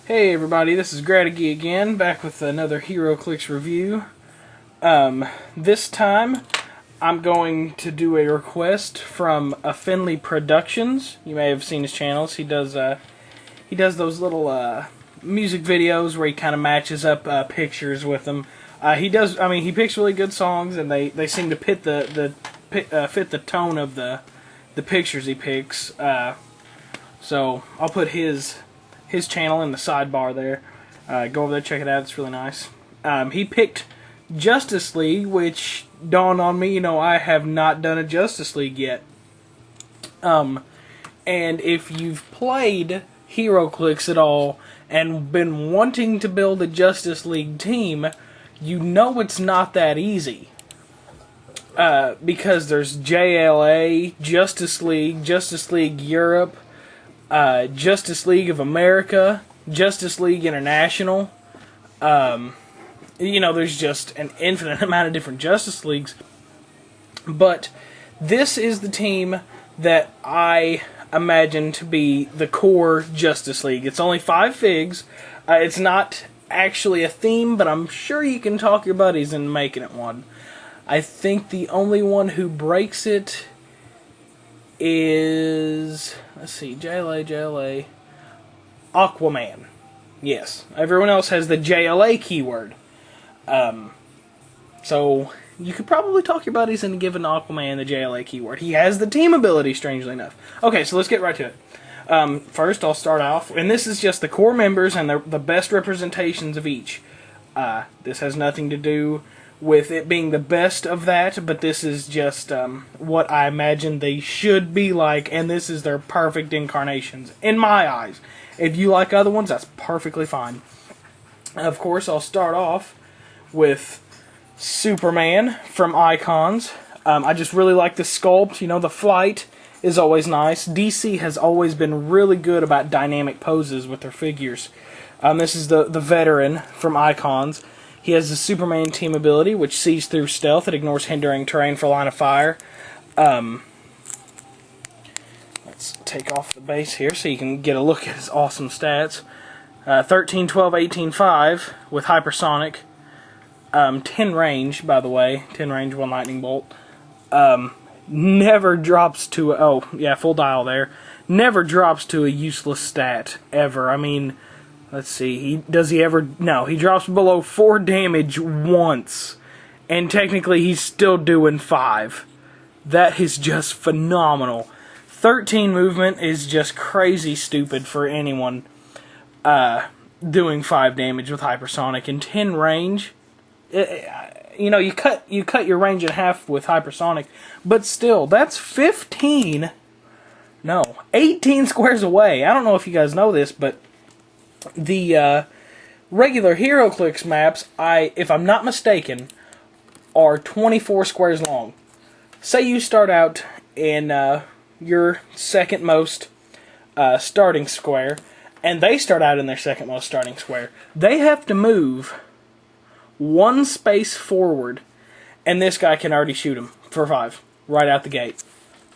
Hey everybody, this is Gradigy again, back with another HeroClix review. This time, I'm going to do a request from Finley Productions. You may have seen his channels. He does those little music videos where he kind of matches up pictures with them. He picks really good songs, and they seem to fit the tone of the pictures he picks. So I'll put his channel in the sidebar there. Go over there, check it out. It's really nice. He picked Justice League, which dawned on me, I have not done a Justice League yet. And if you've played HeroClix at all and been wanting to build a Justice League team, you know it's not that easy. Because there's JLA, Justice League Europe, Justice League of America, Justice League International. There's just an infinite amount of different Justice Leagues. But this is the team that I imagine to be the core Justice League. It's only 5 figs. It's not actually a theme, but I'm sure you can talk your buddies into making it one. I think the only one who breaks it is, let's see, JLA, Aquaman. Yes, everyone else has the JLA keyword. So you could probably talk your buddies into giving Aquaman the JLA keyword. He has the team ability, strangely enough. Okay, so let's get right to it. First, I'll start off, and this is just the core members and the best representations of each. This has nothing to do with it being the best of that, but this is just what I imagine they should be like, and this is their perfect incarnations, in my eyes. If you like other ones, that's perfectly fine. Of course, I'll start off with Superman from Icons. I just really like the sculpt. The flight is always nice. DC has always been really good about dynamic poses with their figures. This is the veteran from Icons. He has the Superman team ability, which sees through stealth. It ignores hindering terrain for line of fire. Let's take off the base here so you can get a look at his awesome stats. 13, 12, 18, 5 with hypersonic. 10 range, by the way. 10 range, 1 lightning bolt. Never drops to full dial there. Never drops to a useless stat, ever. Let's see, no, he drops below 4 damage once, and technically he's still doing 5. That is just phenomenal. 13 movement is just crazy stupid for anyone doing 5 damage with hypersonic. And 10 range, you cut your range in half with hypersonic, but still, that's 18 squares away. I don't know if you guys know this, but the regular HeroClix maps, if I'm not mistaken, are 24 squares long. Say you start out in your second most starting square, and they start out in their second most starting square. They have to move 1 space forward, and this guy can already shoot him for 5 right out the gate.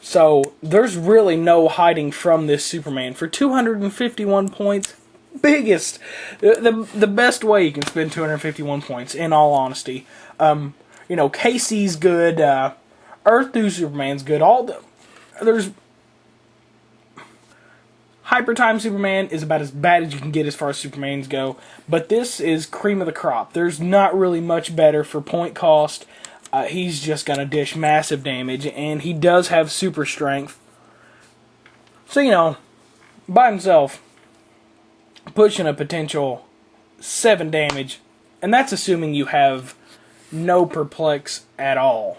So there's really no hiding from this Superman. For 251 points, the best way you can spend 251 points, in all honesty. Casey's good, Earth 2 Superman's good, there's Hyper Time Superman is about as bad as you can get as far as Supermans go, but this is cream of the crop. There's not really much better for point cost. He's just gonna dish massive damage, and he does have super strength. So, by himself, pushing a potential 7 damage, and that's assuming you have no perplex at all.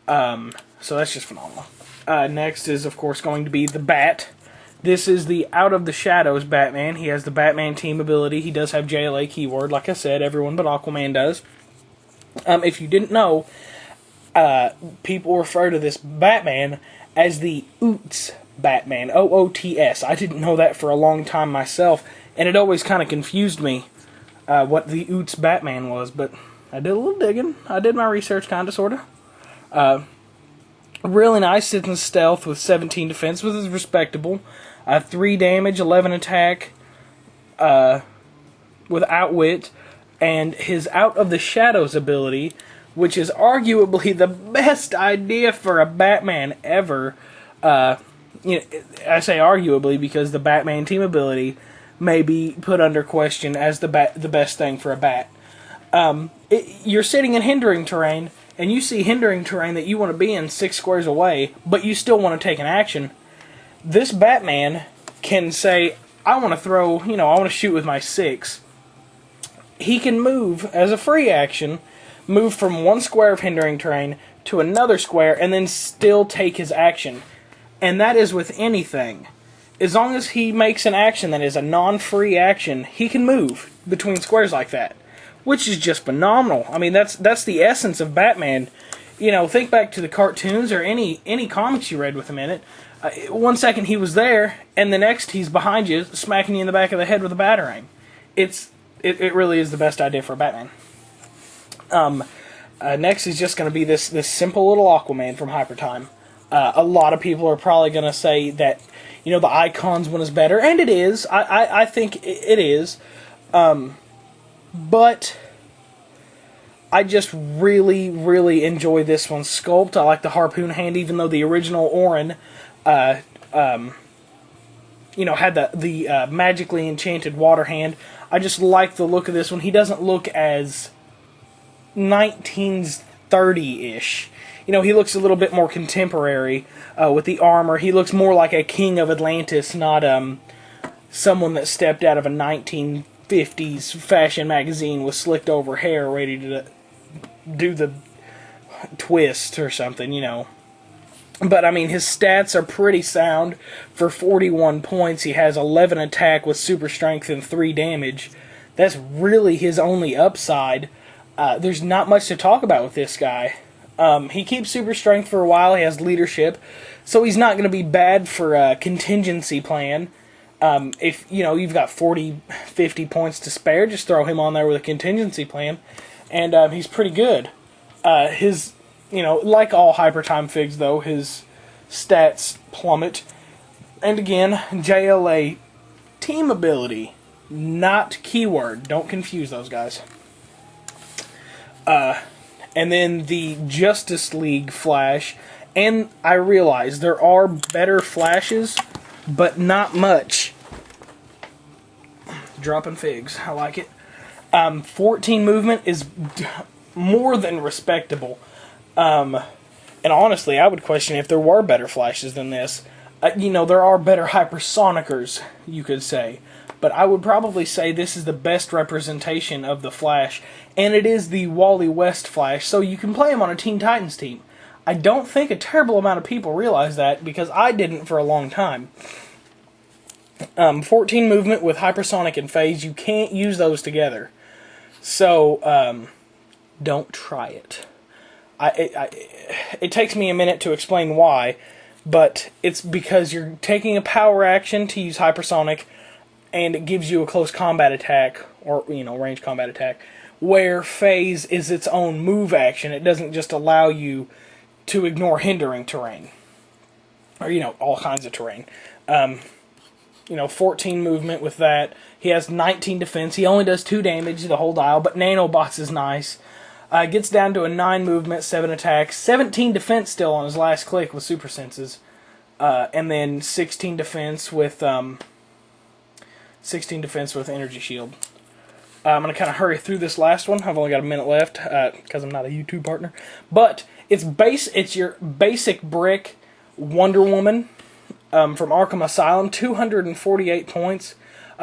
So that's just phenomenal. Next is, of course, going to be the Bat. This is the Out of the Shadows Batman. He has the Batman team ability. He does have JLA keyword. Like I said, everyone but Aquaman does. If you didn't know, people refer to this Batman as the Oots Batman, OOTS. I didn't know that for a long time myself, and it always kind of confused me what the Oots Batman was, but I did a little digging. I did my research, kind of, sort of. Really nice, sits in stealth with 17 defense, which is respectable. 3 damage, 11 attack, with Outwit, and his Out of the Shadows ability, which is arguably the best idea for a Batman ever. You know, I say arguably because the Batman team ability may be put under question as the best thing for a bat. You're sitting in hindering terrain, and you see hindering terrain that you want to be in 6 squares away, but you still want to take an action. This Batman can say, I want to throw, I want to shoot with my 6. He can move, as a free action, move from 1 square of hindering terrain to another square, and then still take his action. And that is with anything. As long as he makes an action that is a non-free action, he can move between squares like that, which is just phenomenal. I mean, that's the essence of Batman. Think back to the cartoons or any comics you read with him in it. 1 second he was there, and the next he's behind you, smacking you in the back of the head with a batarang. It really is the best idea for Batman. Next is just going to be this simple little Aquaman from Hypertime. A lot of people are probably going to say that, the Icons one is better, and it is. I think it is. But I just really, really enjoy this one's sculpt. I like the harpoon hand, even though the original Orin, had the magically enchanted water hand. I just like the look of this one. He doesn't look as 1930-ish. He looks a little bit more contemporary with the armor. He looks more like a king of Atlantis, not someone that stepped out of a 1950s fashion magazine with slicked over hair ready to do the twist or something, But, I mean, his stats are pretty sound. For 41 points, he has 11 attack with super strength and 3 damage. That's really his only upside. There's not much to talk about with this guy. He keeps super strength for a while. He has leadership. So he's not going to be bad for a contingency plan. If, you've got 40, 50 points to spare, just throw him on there with a contingency plan. And he's pretty good. Like all Hypertime figs, though, his stats plummet. And again, JLA team ability, not keyword. Don't confuse those guys. And then the Justice League Flash. And I realize there are better Flashes, but not much. Dropping figs. I like it. 14 movement is more than respectable. And honestly, I would question if there were better Flashes than this. There are better Hypersonicers, you could say. But I would probably say this is the best representation of the Flash. And it is the Wally West Flash, so you can play him on a Teen Titans team. I don't think a terrible amount of people realize that, because I didn't for a long time. 14 movement with Hypersonic and Phase, you can't use those together. So, don't try it. It takes me a minute to explain why, but it's because you're taking a power action to use Hypersonic, and it gives you a close combat attack, or, range combat attack, where Phase is its own move action. It doesn't just allow you to ignore hindering terrain. Or, all kinds of terrain. 14 movement with that. He has 19 defense. He only does 2 damage the whole dial, but Nanobots is nice. Gets down to a 9 movement, 7 attack, 17 defense still on his last click with super senses. And then 16 defense with energy shield. I'm going to kind of hurry through this last one. I've only got a minute left because I'm not a YouTube partner. But it's your basic brick Wonder Woman from Arkham Asylum, 248 points.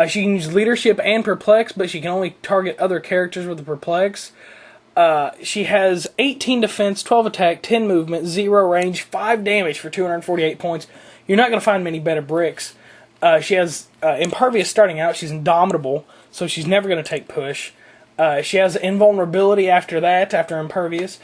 She can use leadership and perplex, but she can only target other characters with the perplex. She has 18 defense, 12 attack, 10 movement, 0 range, 5 damage for 248 points. You're not going to find many better bricks. She has Impervious starting out. She's indomitable, so she's never going to take push. She has invulnerability after that, after Impervious.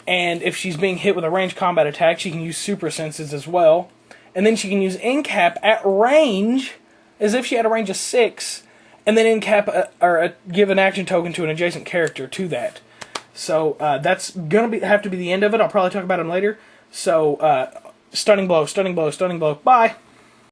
And if she's being hit with a ranged combat attack, she can use super senses as well. And then she can use Incap at range, as if she had a range of 6. And then Incap, give an action token to an adjacent character to that. So that's going to have to be the end of it. I'll probably talk about him later. So, stunning blow, stunning blow, stunning blow. Bye!